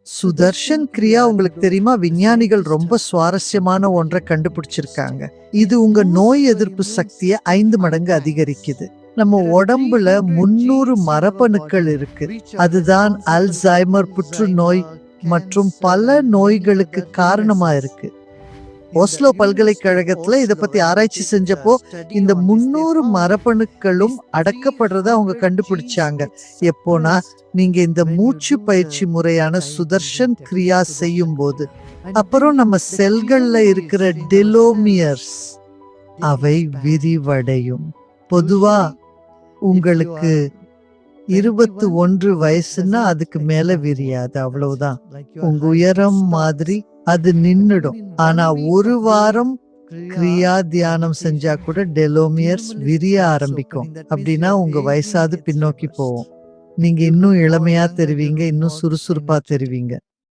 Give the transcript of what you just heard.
சுதர்ஷன் கிரியா உங்களுக்கு தெரியுமா? விஞ்ஞானிகள் ரொம்ப சுவாரஸ்யமான ஒன்றை கண்டுபிடிச்சிருக்காங்க. இது உங்க நோய் எதிர்ப்பு சக்தியை 5 மடங்கு அதிகரிக்குது. நம்ம உடம்புல 300 மரபணுக்கள் இருக்கு. அதுதான் அல்சைமர், புற்றுநோய் மற்றும் பல நோய்களுக்கு காரணமா இருக்கு. ஓஸ்லோ பல்கலைக்கழகத்துல இத பத்தி ஆராய்ச்சி செஞ்சப்போ இந்த 300 மரபணுக்களும் அடக்கப்படுறத அவங்க கண்டுபிடிச்சாங்க. எப்போனா நீங்க இந்த மூச்சு பயிற்சி முறையான சுதர்ஷன் கிரியா செய்யும் போது. அப்புறம் நம்ம செல்கள்ல இருக்கிற டெலோமியர்ஸ் அவை விரிவடையும். பொதுவா உங்களுக்கு 21 வயசுன்னா அதுக்கு மேல விரியாது, அவ்வளவுதான். உங்க உயரம் மாதிரி அது நின்னுடும். ஆனா 1 வாரம் கிரியா தியானம் செஞ்சா கூட டெலோமியர்ஸ் விரிய ஆரம்பிக்கும். அப்படின்னா உங்க வயசாவது பின்னோக்கி போவோம். நீங்க இன்னும் இளமையா தெரிவீங்க, இன்னும் சுறுசுறுப்பா தெரிவீங்க.